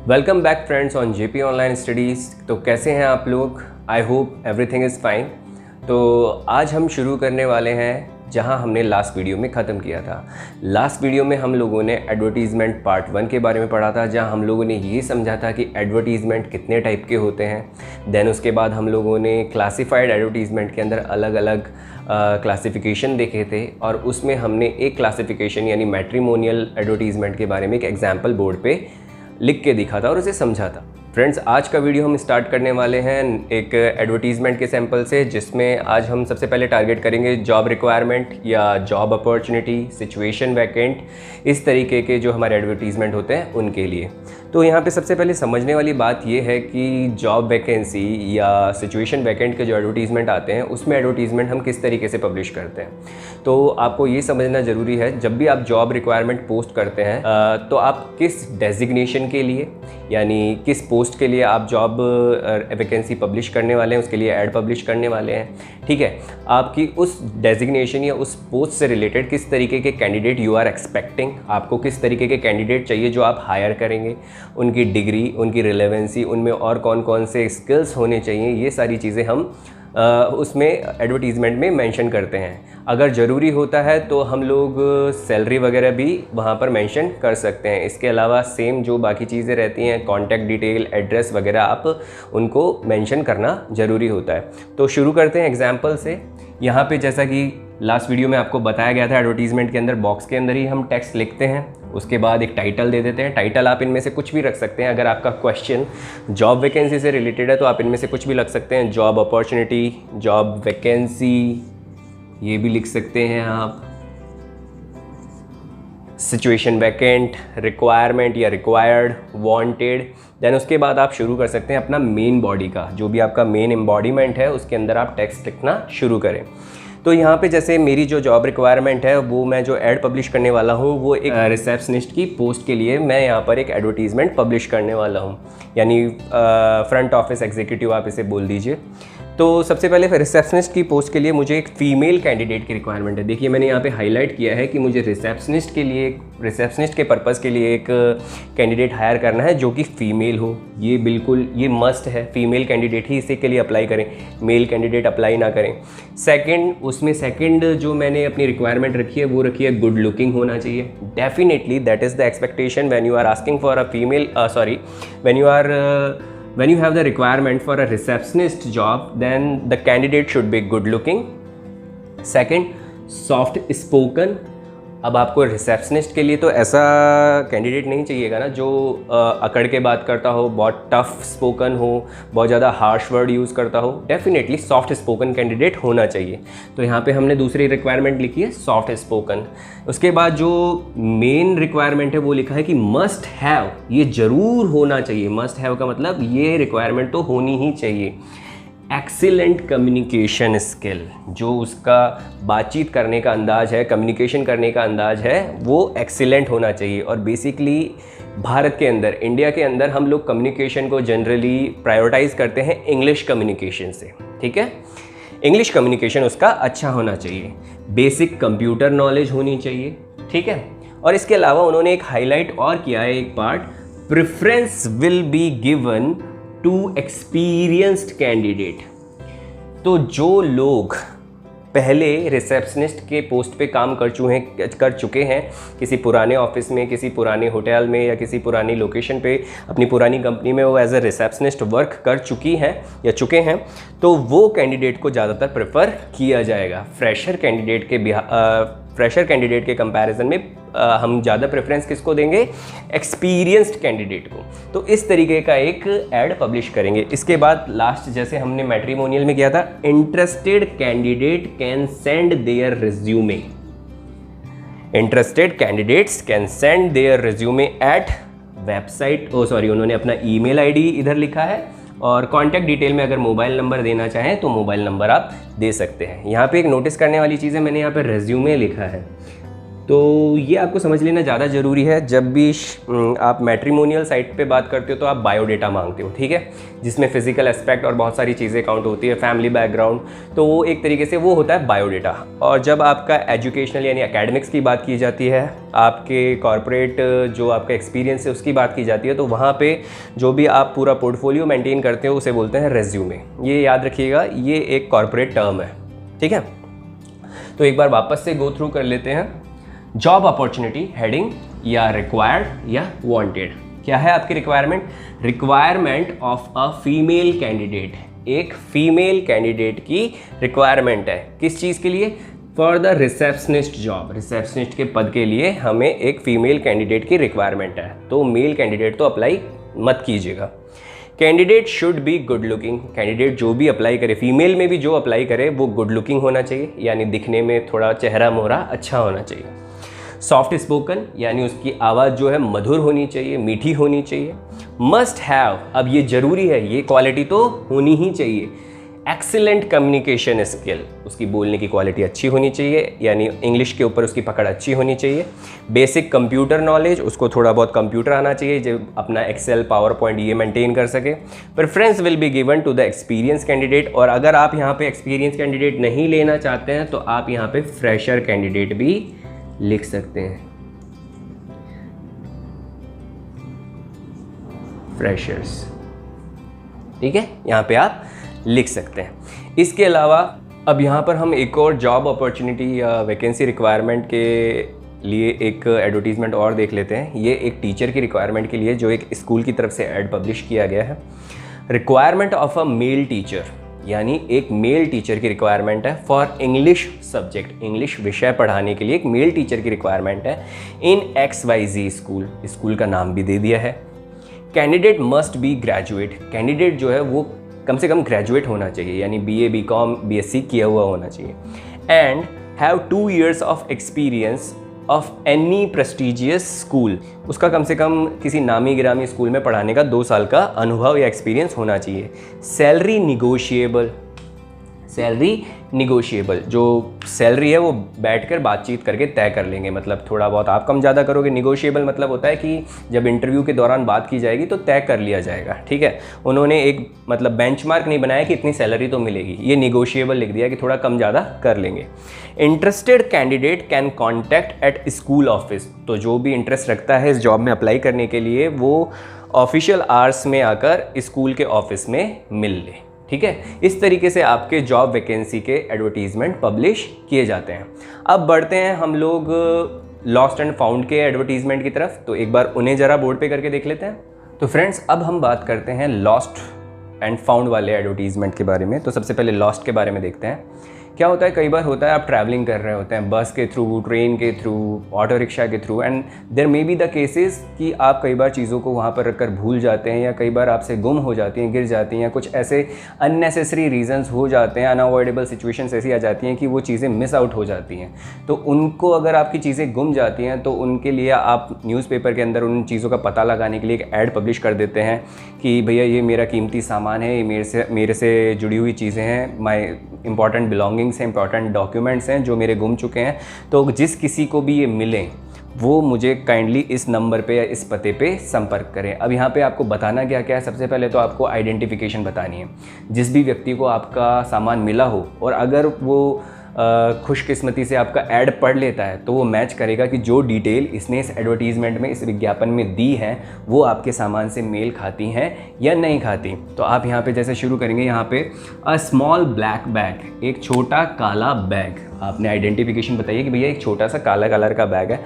Welcome back friends on JP online studies. तो कैसे हैं आप लोग? I hope everything is fine. तो आज हम शुरू करने वाले हैं जहां हमने लास्ट वीडियो में ख़त्म किया था। लास्ट वीडियो में हम लोगों ने एडवर्टीज़मेंट पार्ट 1 के बारे में पढ़ा था, जहां हम लोगों ने ये समझा था कि एडवर्टीज़मेंट कितने टाइप के होते हैं। देन उसके बाद हम लोगों ने क्लासिफाइड एडवर्टीज़मेंट के अंदर अलग अलग क्लासिफिकेशन देखे थे, और उसमें हमने एक क्लासिफिकेशन यानी मैट्रिमोनियल एडवर्टीज़मेंट के बारे में एक एग्जाम्पल बोर्ड पे लिख के दिखा था और उसे समझा था। फ्रेंड्स, आज का वीडियो हम स्टार्ट करने वाले हैं एक एडवर्टीज़मेंट के सैंपल से, जिसमें आज हम सबसे पहले टारगेट करेंगे जॉब रिक्वायरमेंट या जॉब अपॉर्चुनिटी, सिचुएशन वैकेंट, इस तरीके के जो हमारे एडवर्टीज़मेंट होते हैं उनके लिए। तो यहाँ पे सबसे पहले समझने वाली बात ये है कि जॉब वैकेंसी या सिचुएशन वैकेंट के जो एडवर्टीज़मेंट आते हैं उसमें एडवर्टीज़मेंट हम किस तरीके से पब्लिश करते हैं। तो आपको ये समझना ज़रूरी है, जब भी आप जॉब रिक्वायरमेंट पोस्ट करते हैं तो आप किस डेजिग्नेशन के लिए यानी किस पोस्ट के लिए आप जॉब वैकेंसी पब्लिश करने वाले हैं, उसके लिए ऐड पब्लिश करने वाले हैं। ठीक है, आपकी उस डेजिग्नेशन या उस पोस्ट से रिलेटेड किस तरीके के कैंडिडेट यू आर एक्सपेक्टिंग, आपको किस तरीके के कैंडिडेट चाहिए जो आप हायर करेंगे, उनकी डिग्री, उनकी रिलेवेंसी, उनमें और कौन कौन से स्किल्स होने चाहिए, ये सारी चीज़ें हम उसमें एडवर्टीज़मेंट में मेंशन करते हैं। अगर ज़रूरी होता है तो हम लोग सैलरी वगैरह भी वहाँ पर मेंशन कर सकते हैं। इसके अलावा सेम जो बाकी चीज़ें रहती हैं, कॉन्टैक्ट डिटेल, एड्रेस वगैरह, आप उनको मेंशन करना ज़रूरी होता है। तो शुरू करते हैं एग्जाम्पल से। यहाँ पे जैसा कि लास्ट वीडियो में आपको बताया गया था, एडवर्टीज़मेंट के अंदर बॉक्स के अंदर ही हम टेक्स्ट लिखते हैं, उसके बाद एक टाइटल दे देते हैं। टाइटल आप इनमें से कुछ भी रख सकते हैं। अगर आपका क्वेश्चन जॉब वैकेंसी से रिलेटेड है तो आप इनमें से कुछ भी रख सकते हैं। जॉब अपॉर्चुनिटी, जॉब वैकेंसी, ये भी लिख सकते हैं आप। सिचुएशन वैकेंट, रिक्वायरमेंट या रिक्वायर्ड, वांटेड। देन उसके बाद आप शुरू कर सकते हैं अपना मेन बॉडी का, जो भी आपका मेन एम्बॉडीमेंट है उसके अंदर आप टेक्स्ट लिखना शुरू करें। तो यहाँ पे जैसे मेरी जो जॉब रिक्वायरमेंट है, वो मैं जो ऐड पब्लिश करने वाला हूँ वो एक रिसेप्शनिस्ट की पोस्ट के लिए मैं यहाँ पर एक एडवर्टीज़मेंट पब्लिश करने वाला हूँ, यानी फ्रंट ऑफिस एग्जीक्यूटिव आप इसे बोल दीजिए। तो सबसे पहले रिसेप्शनिस्ट की पोस्ट के लिए मुझे एक फ़ीमेल कैंडिडेट की रिक्वायरमेंट है। देखिए, मैंने यहाँ पे हाईलाइट किया है कि मुझे रिसेप्शनिस्ट के पर्पज़ के लिए एक कैंडिडेट हायर करना है जो कि फ़ीमेल हो। ये बिल्कुल ये मस्ट है, फ़ीमेल कैंडिडेट ही इसी के लिए अप्लाई करें, मेल कैंडिडेट अप्लाई ना करें। सेकंड जो मैंने अपनी रिक्वायरमेंट रखी है वो रखी है गुड लुकिंग होना चाहिए। Definitely that is the expectation when you are asking for a female when you have the requirement for a receptionist job, then the candidate should be good looking. Second, soft spoken. अब आपको receptionist के लिए तो ऐसा candidate नहीं चाहिएगा ना जो अकड़ के बात करता हो, बहुत टफ स्पोकन हो, बहुत ज़्यादा हार्श वर्ड यूज़ करता हो। डेफिनेटली सॉफ्ट स्पोकन कैंडिडेट होना चाहिए। तो यहाँ पे हमने दूसरी रिक्वायरमेंट लिखी है सॉफ्ट स्पोकन। उसके बाद जो मेन रिक्वायरमेंट है वो लिखा है कि मस्ट हैव, ये ज़रूर होना चाहिए। मस्ट हैव का मतलब ये रिक्वायरमेंट तो होनी ही चाहिए। एक्सीलेंट कम्युनिकेशन स्किल, जो उसका बातचीत करने का अंदाज़ है, कम्युनिकेशन करने का अंदाज़ है, वो एक्सीलेंट होना चाहिए। और बेसिकली भारत के अंदर, इंडिया के अंदर हम लोग कम्युनिकेशन को जनरली प्रायोरिटाइज़ करते हैं इंग्लिश कम्युनिकेशन से। ठीक है, इंग्लिश कम्युनिकेशन उसका अच्छा होना चाहिए। बेसिक कंप्यूटर नॉलेज होनी चाहिए। ठीक है, और इसके अलावा उन्होंने एक हाईलाइट और किया है एक part, preference will be given to experienced candidate. तो जो लोग पहले रिसेप्शनिस्ट के पोस्ट पे काम कर चुके हैं किसी पुराने ऑफिस में, किसी पुराने होटल में या किसी पुरानी लोकेशन पे, अपनी पुरानी कंपनी में वो एज ए रिसेप्शनिस्ट वर्क कर चुकी हैं या चुके हैं, तो वो कैंडिडेट को ज़्यादातर प्रेफर किया जाएगा। फ्रेशर कैंडिडेट के कंपैरिजन में हम ज़्यादा प्रेफरेंस किसको देंगे? एक्सपीरियंस्ड कैंडिडेट को। तो इस तरीके का एक ऐड पब्लिश करेंगे। इसके बाद लास्ट, जैसे हमने मैट्रिमोनियल में किया था, interested candidate can send their resume. Interested candidates can send their resume at website, उन्होंने अपना ईमेल आईडी इधर लिखा है, और कॉन्टैक्ट डिटेल में अगर मोबाइल नंबर देना चाहें तो मोबाइल नंबर आप दे सकते हैं। यहाँ पे एक नोटिस करने वाली चीज़ है, मैंने यहाँ पे रेज्यूमे लिखा है। तो ये आपको समझ लेना ज़्यादा ज़रूरी है। जब भी आप मैट्रिमोनियल साइट पे बात करते हो तो आप बायोडेटा मांगते हो, ठीक है, जिसमें फिजिकल एस्पेक्ट और बहुत सारी चीज़ें काउंट होती है, फैमिली बैकग्राउंड, तो वो एक तरीके से वो होता है बायोडेटा। और जब आपका एजुकेशनल यानी एकेडमिक्स की बात की जाती है, आपके कॉर्पोरेट जो आपका एक्सपीरियंस है उसकी बात की जाती है, तो वहाँ पर जो भी आप पूरा पोर्टफोलियो मेंटेन करते हो उसे बोलते हैं रेज्यूमे। ये याद रखिएगा, ये एक कॉर्पोरेट टर्म है, ठीक है। तो एक बार वापस से गो थ्रू कर लेते हैं। जॉब अपॉर्चुनिटी हेडिंग या रिक्वायर्ड या वांटेड। क्या है आपकी requirement? Requirement of a female candidate. एक फीमेल कैंडिडेट की रिक्वायरमेंट है। किस चीज़ के लिए? For the receptionist job. Receptionist के पद के लिए हमें एक फीमेल कैंडिडेट की रिक्वायरमेंट है, तो मेल कैंडिडेट तो अप्लाई मत कीजिएगा। Candidate should be good looking. Candidate जो भी अप्लाई करे, फीमेल में भी जो अप्लाई करे वो गुड लुकिंग होना चाहिए, यानी दिखने में थोड़ा चेहरा मोहरा अच्छा होना चाहिए। सॉफ्ट स्पोकन, यानी उसकी आवाज़ जो है मधुर होनी चाहिए, मीठी होनी चाहिए। मस्ट हैव, अब ये ज़रूरी है, ये क्वालिटी तो होनी ही चाहिए। एक्सीलेंट कम्युनिकेशन स्किल, उसकी बोलने की क्वालिटी अच्छी होनी चाहिए, यानी इंग्लिश के ऊपर उसकी पकड़ अच्छी होनी चाहिए। बेसिक कंप्यूटर नॉलेज, उसको थोड़ा बहुत कंप्यूटर आना चाहिए, जो अपना एक्सेल, पावर पॉइंट ये मेंटेन कर सके। Preference will be given to the experience candidate, और अगर आप यहाँ पे एक्सपीरियंस कैंडिडेट नहीं लेना चाहते हैं तो आप यहाँ पे फ्रेशर कैंडिडेट भी लिख सकते हैं, फ्रेशर्स, ठीक है, यहाँ पे आप लिख सकते हैं। इसके अलावा अब यहाँ पर हम एक और जॉब अपॉर्चुनिटी या वैकेंसी रिक्वायरमेंट के लिए एक एडवर्टीज़मेंट और देख लेते हैं। ये एक टीचर की रिक्वायरमेंट के लिए जो एक स्कूल की तरफ से एड पब्लिश किया गया है। Requirement of a male teacher, यानी एक मेल टीचर की रिक्वायरमेंट है फॉर इंग्लिश सब्जेक्ट। इंग्लिश विषय पढ़ाने के लिए एक मेल टीचर की रिक्वायरमेंट है इन XYZ स्कूल। स्कूल का नाम भी दे दिया है। Candidate must be graduate. Candidate जो है वो कम से कम ग्रेजुएट होना चाहिए, यानी BA BCom BSc किया हुआ होना चाहिए। And have 2 years of experience of any prestigious school. उसका कम से कम किसी नामी गिरामी स्कूल में पढ़ाने का 2 साल का अनुभव या एक्सपीरियंस होना चाहिए। Salary negotiable. सैलरी निगोशिएबल, जो सैलरी है वो बैठकर बातचीत करके तय कर लेंगे, मतलब थोड़ा बहुत आप कम ज़्यादा करोगे। निगोशिएबल मतलब होता है कि जब इंटरव्यू के दौरान बात की जाएगी तो तय कर लिया जाएगा, ठीक है। उन्होंने एक मतलब बेंचमार्क नहीं बनाया कि इतनी सैलरी तो मिलेगी, ये निगोशिएबल लिख दिया कि थोड़ा कम ज़्यादा कर लेंगे। Interested candidate can contact at school office. तो जो भी इंटरेस्ट रखता है इस जॉब में अप्लाई करने के लिए वो ऑफिशियल आवर्स में आकर स्कूल के ऑफिस में मिल ले, ठीक है। इस तरीके से आपके जॉब वैकेंसी के एडवर्टीज़मेंट पब्लिश किए जाते हैं। अब बढ़ते हैं हम लोग लॉस्ट एंड फाउंड के एडवर्टीज़मेंट की तरफ, तो एक बार उन्हें ज़रा बोर्ड पे करके देख लेते हैं। तो फ्रेंड्स, अब हम बात करते हैं लॉस्ट एंड फाउंड वाले एडवर्टीज़मेंट के बारे में। तो सबसे पहले लॉस्ट के बारे में देखते हैं। क्या होता है, कई बार होता है आप ट्रैवलिंग कर रहे होते हैं बस के थ्रू, ट्रेन के थ्रू, ऑटो रिक्शा के through, and there may be the cases कि आप कई बार चीज़ों को वहाँ पर रखकर भूल जाते हैं, या कई बार आपसे गुम हो जाती हैं, गिर जाती हैं, या कुछ ऐसे अननेसेसरी रीजंस हो जाते हैं, अनअवॉइडेबल सिचुएशंस ऐसी आ जाती हैं कि वो चीज़ें मिस आउट हो जाती हैं। तो उनको, अगर आपकी चीज़ें गुम जाती हैं तो उनके लिए आप न्यूज़पेपर के अंदर उन चीज़ों का पता लगाने के लिए एक ऐड पब्लिश कर देते हैं कि भैया ये मेरा कीमती सामान है, ये मेरे से जुड़ी हुई चीज़ें हैं, माई इंपॉर्टेंट बिलोंगिंग्स हैं, इंपॉर्टेंट डॉक्यूमेंट्स हैं जो मेरे गुम चुके हैं। तो जिस किसी को भी ये मिलें वो मुझे काइंडली इस नंबर पे या इस पते पे संपर्क करें। अब यहाँ पे आपको बताना क्या क्या है। सबसे पहले तो आपको आइडेंटिफिकेशन बतानी है। जिस भी व्यक्ति को आपका सामान मिला हो और अगर वो खुशकिस्मती से आपका ऐड पढ़ लेता है तो वो मैच करेगा कि जो डिटेल इसने इस एडवर्टीज़मेंट में, इस विज्ञापन में दी है वो आपके सामान से मेल खाती हैं या नहीं खाती। तो आप यहाँ पे जैसे शुरू करेंगे, यहाँ पे अ स्मॉल ब्लैक बैग, एक छोटा काला बैग। आपने आइडेंटिफिकेशन बताइए कि भैया एक छोटा सा काला कलर का बैग है,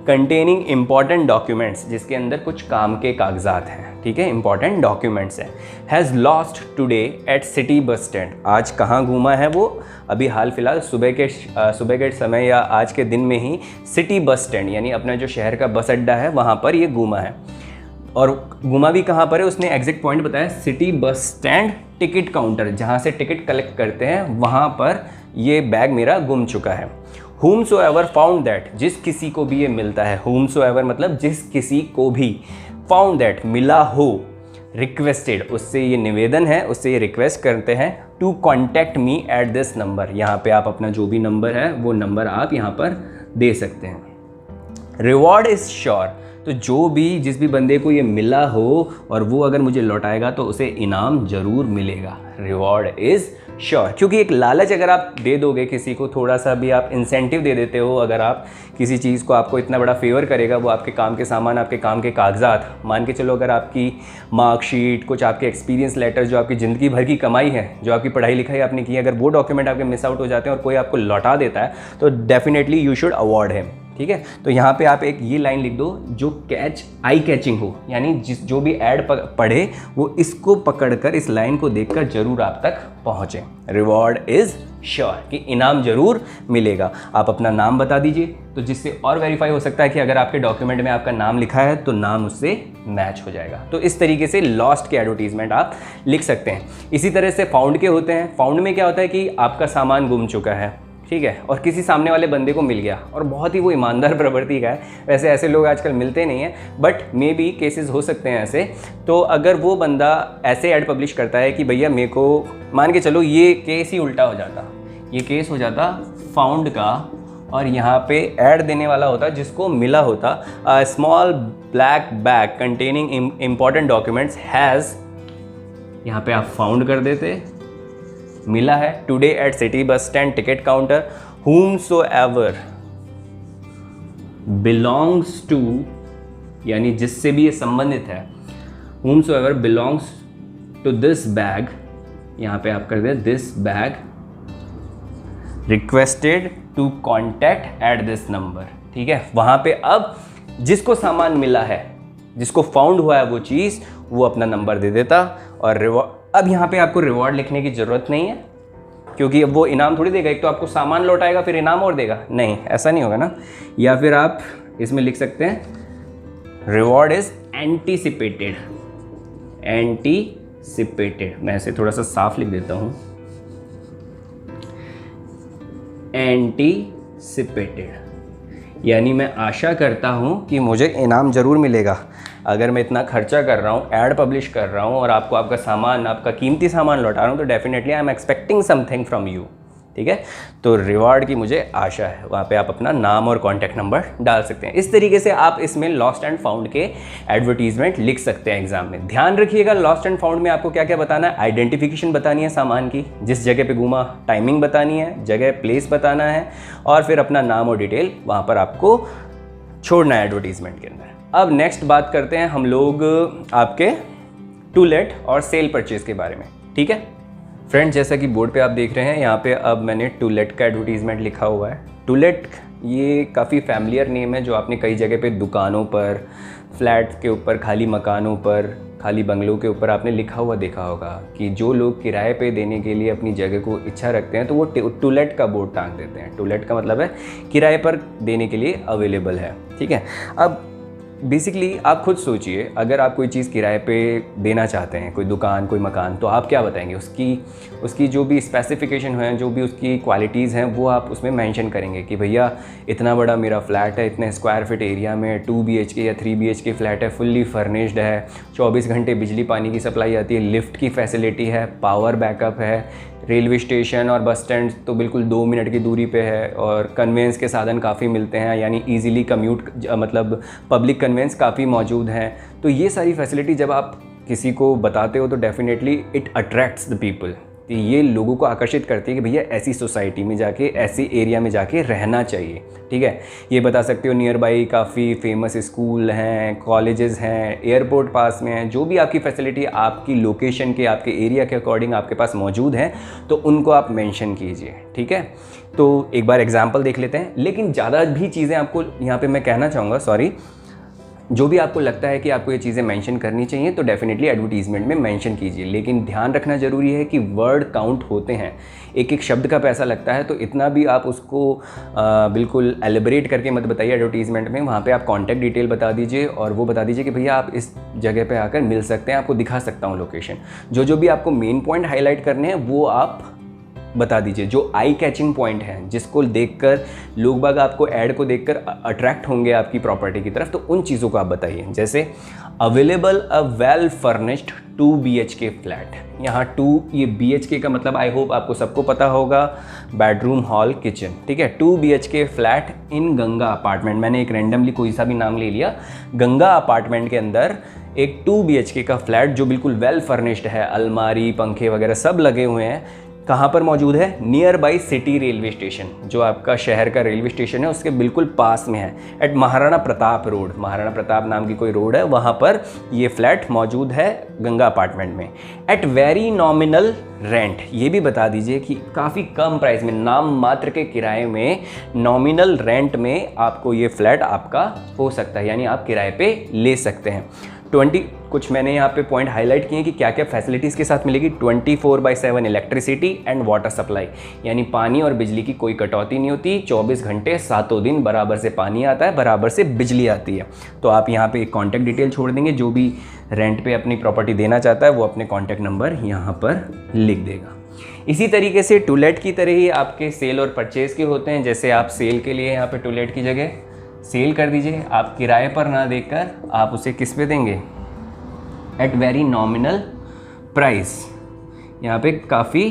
कंटेनिंग इंपॉर्टेंट डॉक्यूमेंट्स, जिसके अंदर कुछ काम के कागजात हैं, ठीक है, इंपॉर्टेंट डॉक्यूमेंट्स हैं। Has lost today at city bus stand. आज कहाँ घूमा है वो? अभी हाल फिलहाल सुबह के समय या आज के दिन में ही सिटी बस स्टैंड, यानी अपना जो शहर का बस अड्डा है वहाँ पर ये घूमा है। और घुमा भी कहाँ पर है, उसने एग्जैक्ट पॉइंट बताया, city bus stand ticket counter, जहाँ से टिकट कलेक्ट करते हैं वहाँ पर ये बैग मेरा गुम चुका है। whomsoever found that, जिस किसी को भी ये मिलता है, whomsoever मतलब जिस किसी को भी, found that मिला हो, रिक्वेस्टेड उससे ये निवेदन है, उससे ये रिक्वेस्ट करते हैं, to contact me at this number. यहाँ पे आप अपना जो भी नंबर है वो नंबर आप यहाँ पर दे सकते हैं, रिवॉर्ड इज़ श्योर। तो जो भी जिस भी बंदे को ये मिला हो और वो अगर मुझे लौटाएगा तो उसे इनाम ज़रूर मिलेगा। रिवॉर्ड इज़ श्योर, क्योंकि एक लालच अगर आप दे दोगे किसी को, थोड़ा सा भी आप इंसेंटिव दे देते हो, अगर आप किसी चीज़ को आपको इतना बड़ा फेवर करेगा, वो आपके काम के सामान, आपके काम के कागजात, मान के चलो अगर आपकी मार्कशीट, कुछ आपके एक्सपीरियंस लेटर, जो आपकी ज़िंदगी भर की कमाई है, जो आपकी पढ़ाई लिखाई आपने की है, अगर वो डॉक्यूमेंट आपके मिस आउट हो जाते हैं और कोई आपको लौटा देता है तो definitely you should award him. ठीक है, तो यहाँ पे आप एक ये लाइन लिख दो जो आई कैचिंग हो, यानी जो भी ऐड पढ़े वो इसको पकड़कर, इस लाइन को देखकर जरूर आप तक पहुँचे। रिवॉर्ड इज़ श्योर, कि इनाम जरूर मिलेगा। आप अपना नाम बता दीजिए, तो जिससे और वेरीफाई हो सकता है कि अगर आपके डॉक्यूमेंट में आपका नाम लिखा है तो नाम उससे मैच हो जाएगा। तो इस तरीके से लॉस्ट के एडवर्टीजमेंट आप लिख सकते हैं। इसी तरह से फाउंड के होते हैं। फाउंड में क्या होता है कि आपका सामान गुम चुका है, ठीक है, और किसी सामने वाले बंदे को मिल गया और बहुत ही वो ईमानदार प्रवृत्ति का है। वैसे ऐसे लोग आजकल मिलते नहीं हैं, बट मे बी केसेस हो सकते हैं ऐसे। तो अगर वो बंदा ऐसे ऐड पब्लिश करता है कि भैया मेरे को, मान के चलो ये केस ही उल्टा हो जाता, ये केस हो जाता फाउंड का, और यहाँ पे ऐड देने वाला होता जिसको मिला होता small black bag containing important documents has, यहाँ पे आप फाउंड कर देते, मिला है today at city bus stand ticket counter, whomsoever belongs to, यानी जिससे भी ये संबंधित है, whomsoever belongs to this bag, यहाँ पे आप कर दे this bag requested to contact at this number। ठीक है, वहाँ पे अब जिसको सामान मिला है, जिसको फाउंड हुआ है वो चीज़, वो अपना नंबर दे देता और रिवॉर्ड। अब यहाँ पे आपको रिवॉर्ड लिखने की ज़रूरत नहीं है, क्योंकि अब वो इनाम थोड़ी देगा। एक तो आपको सामान लौटाएगा फिर इनाम और देगा, नहीं, ऐसा नहीं होगा ना। या फिर आप इसमें लिख सकते हैं रिवॉर्ड इज़ एंटीसिपेटेड। एंटीसिपेटेड, मैं इसे थोड़ा सा साफ लिख देता हूँ, एंटीसिपेटेड, यानी मैं आशा करता हूँ कि मुझे इनाम ज़रूर मिलेगा। अगर मैं इतना खर्चा कर रहा हूँ, ऐड पब्लिश कर रहा हूँ और आपको आपका सामान, आपका कीमती सामान लौटा रहा हूँ, तो definitely I am expecting something from you. ठीक है, तो रिवार्ड की मुझे आशा है। वहाँ पे आप अपना नाम और कॉन्टैक्ट नंबर डाल सकते हैं। इस तरीके से आप इसमें लॉस्ट एंड फाउंड के एडवर्टीजमेंट लिख सकते हैं एग्जाम में। ध्यान रखिएगा, लॉस्ट एंड फाउंड में आपको क्या क्या बताना है। आइडेंटिफिकेशन बतानी है सामान की, जिस जगह पे घूमा, टाइमिंग बतानी है, जगह प्लेस बताना है, और फिर अपना नाम और डिटेल वहाँ पर आपको छोड़ना है एडवर्टीजमेंट के अंदर। अब नेक्स्ट बात करते हैं हम लोग आपके टू लेट और सेल परचेज के बारे में। ठीक है फ्रेंड्स, जैसा कि बोर्ड पे आप देख रहे हैं, यहाँ पे अब मैंने टू लेट का एडवर्टीजमेंट लिखा हुआ है। टू लेट ये काफ़ी फैमिलियर नेम है जो आपने कई जगह पे दुकानों पर, फ्लैट के ऊपर, खाली मकानों पर, खाली बंगलों के ऊपर आपने लिखा हुआ देखा होगा कि जो लोग किराए पे देने के लिए अपनी जगह को इच्छा रखते हैं तो वो टू लेट का बोर्ड टांग देते हैं। टू लेट का मतलब है किराए पर देने के लिए अवेलेबल है। ठीक है, अब बेसिकली आप खुद सोचिए, अगर आप कोई चीज़ किराए पे देना चाहते हैं, कोई दुकान, कोई मकान, तो आप क्या बताएंगे? उसकी जो भी स्पेसिफिकेशन है, जो भी उसकी क्वालिटीज़ हैं, वो आप उसमें मेंशन करेंगे कि भैया इतना बड़ा मेरा फ्लैट है, इतने स्क्वायर फीट एरिया में, 2 BHK या 3 BHK फ्लैट है, फुल्ली फर्निश्ड है, 24 घंटे बिजली पानी की सप्लाई आती है, लिफ्ट की फैसिलिटी है, पावर बैकअप है, रेलवे स्टेशन और बस स्टैंड तो बिल्कुल 2 मिनट की दूरी पे है, और कन्वेंस के साधन काफ़ी मिलते हैं, यानी इजीली कम्यूट, मतलब पब्लिक कन्वेंस काफ़ी मौजूद हैं। तो ये सारी फैसिलिटी जब आप किसी को बताते हो तो definitely it attracts the people, कि ये लोगों को आकर्षित करती है कि भैया ऐसी सोसाइटी में जाके, ऐसी एरिया में जाके रहना चाहिए। ठीक है, ये बता सकते हो नियर बाई काफ़ी फेमस स्कूल हैं, कॉलेजेस हैं, एयरपोर्ट पास में हैं, जो भी आपकी फैसिलिटी आपकी लोकेशन के, आपके एरिया के अकॉर्डिंग आपके पास मौजूद हैं, तो उनको आप मेंशन कीजिए। ठीक है, तो एक बार एग्जाम्पल देख लेते हैं। लेकिन ज़्यादा भी चीज़ें आपको यहाँ पर मैं कहना चाहूँगा, जो भी आपको लगता है कि आपको ये चीज़ें मेंशन करनी चाहिए तो डेफिनेटली एडवर्टीजमेंट में मेंशन कीजिए। लेकिन ध्यान रखना ज़रूरी है कि वर्ड काउंट होते हैं, एक एक शब्द का पैसा लगता है, तो इतना भी आप उसको बिल्कुल एलिबरेट करके मत बताइए एडवर्टीजमेंट में। वहाँ पे आप कॉन्टैक्ट डिटेल बता दीजिए और वो बता दीजिए कि भैया आप इस जगह पे आकर मिल सकते हैं, आपको दिखा सकता हूँ लोकेशन। जो भी आपको मेन पॉइंट हाईलाइट करने हैं वो आप बता दीजिए, जो आई कैचिंग पॉइंट है, जिसको देखकर लोग बाग आपको ऐड को देखकर अट्रैक्ट होंगे आपकी प्रॉपर्टी की तरफ, तो उन चीज़ों को आप बताइए। जैसे available a well furnished 2 BHK flat. यहाँ 2 ये BHK का मतलब आई होप आपको सबको पता होगा, बेडरूम हॉल किचन, ठीक है। 2 BHK flat in Ganga apartment, मैंने एक रैंडमली कोई सा भी नाम ले लिया, गंगा अपार्टमेंट के अंदर एक 2 BHK का फ्लैट जो बिल्कुल वेल फर्निश्ड है, अलमारी पंखे वगैरह सब लगे हुए हैं। कहाँ पर मौजूद है? Near by city railway station, जो आपका शहर का रेलवे स्टेशन है उसके बिल्कुल पास में है, एट महाराणा प्रताप रोड, महाराणा प्रताप नाम की कोई रोड है, वहाँ पर ये फ्लैट मौजूद है गंगा अपार्टमेंट में, एट वेरी नॉमिनल रेंट। ये भी बता दीजिए कि काफ़ी कम प्राइस में, नाम मात्र के किराए में, नॉमिनल रेंट में आपको ये फ्लैट आपका हो सकता है, यानी आप किराए पे ले सकते हैं। 20 कुछ मैंने यहाँ पे पॉइंट हाईलाइट किए हैं कि क्या क्या फैसिलिटीज़ के साथ मिलेगी। 24/7 इलेक्ट्रिसिटी एंड वाटर सप्लाई, यानी पानी और बिजली की कोई कटौती नहीं होती, 24 घंटे 7 दिन बराबर से पानी आता है, बराबर से बिजली आती है। तो आप यहाँ पे एक कॉन्टैक्ट डिटेल छोड़ देंगे, जो भी रेंट पे अपनी प्रॉपर्टी देना चाहता है वो अपने कॉन्टैक्ट नंबर यहाँ पर लिख देगा। इसी तरीके से टू लेट की तरह ही आपके सेल और परचेज़ के होते हैं। जैसे आप सेल के लिए यहाँ पर टू लेट की जगह सेल कर दीजिए, आप किराए पर ना देकर आप उसे किस पे देंगे? At very nominal price. यहाँ पे काफ़ी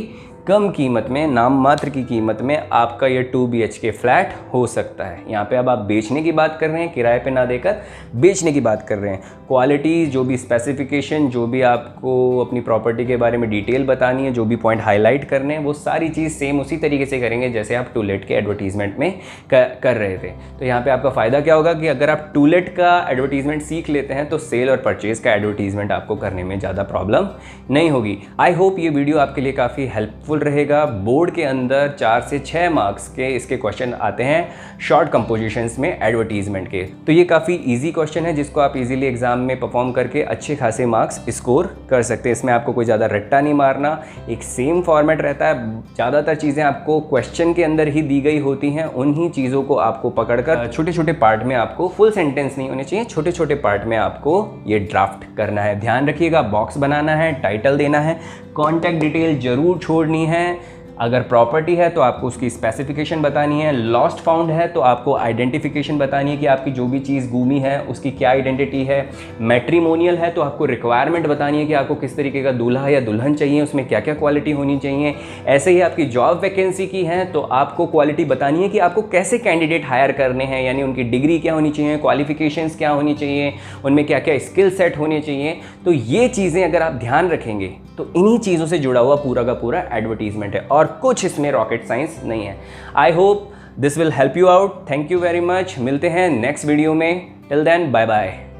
कम कीमत में, नाम मात्र की कीमत में आपका ये 2 BHK फ्लैट हो सकता है। यहाँ पे अब आप बेचने की बात कर रहे हैं, किराए पे ना देकर बेचने की बात कर रहे हैं। क्वालिटी, जो भी स्पेसिफिकेशन, जो भी आपको अपनी प्रॉपर्टी के बारे में डिटेल बतानी है, जो भी पॉइंट हाईलाइट करने हैं, वो सारी चीज़ सेम उसी तरीके से करेंगे जैसे आप टू लेट के एडवर्टीजमेंट में कर रहे थे। तो यहाँ पर आपका फ़ायदा क्या होगा कि अगर आप टू लेट का एडवर्टीजमेंट सीख लेते हैं तो सेल और परचेज़ का एडवर्टीजमेंट आपको करने में ज़्यादा प्रॉब्लम नहीं होगी। आई होप ये वीडियो आपके लिए काफ़ी हेल्पफुल रहेगा। बोर्ड के अंदर 4 से 6 मार्क्स के इसके क्वेश्चन आते हैं शॉर्ट कंपोजिशंस में एडवर्टीजमेंट के। तो ये काफ़ी इजी क्वेश्चन है जिसको आप इजीली एग्जाम में परफॉर्म करके अच्छे खासे मार्क्स स्कोर कर सकते हैं। इसमें आपको कोई ज़्यादा रट्टा नहीं मारना, एक सेम फॉर्मेट रहता है। ज़्यादातर चीज़ें आपको क्वेश्चन के अंदर ही दी गई होती हैं, उन्हीं चीज़ों को आपको पकड़कर छोटे छोटे पार्ट में, आपको फुल सेंटेंस नहीं होने चाहिए, छोटे छोटे पार्ट में आपको ये ड्राफ्ट करना है। ध्यान रखिएगा, बॉक्स बनाना है, टाइटल देना है, कॉन्टैक्ट डिटेल जरूर छोड़नी है। अगर प्रॉपर्टी है तो आपको उसकी स्पेसिफिकेशन बतानी है, लॉस्ट फाउंड है तो आपको आइडेंटिफिकेशन बतानी है कि आपकी जो भी चीज़ गुमी है उसकी क्या आइडेंटिटी है, मैट्रिमोनियल है तो आपको रिक्वायरमेंट बतानी है कि आपको किस तरीके का दूल्हा या दुल्हन चाहिए, उसमें क्या क्या क्वालिटी होनी चाहिए। ऐसे ही आपकी जॉब वैकेंसी की है तो आपको क्वालिटी बतानी है कि आपको कैसे कैंडिडेट हायर करने हैं, यानी उनकी डिग्री क्या होनी चाहिए, क्वालिफिकेशंस क्या होनी चाहिए, उनमें क्या क्या स्किल सेट होने चाहिए। तो ये चीज़ें अगर आप ध्यान रखेंगे तो इन्हीं चीज़ों से जुड़ा हुआ पूरा का पूरा एडवर्टीजमेंट है और कुछ इसमें रॉकेट साइंस नहीं है। I hope this will help you out. Thank you very much. मिलते हैं नेक्स्ट वीडियो में। Till then bye bye.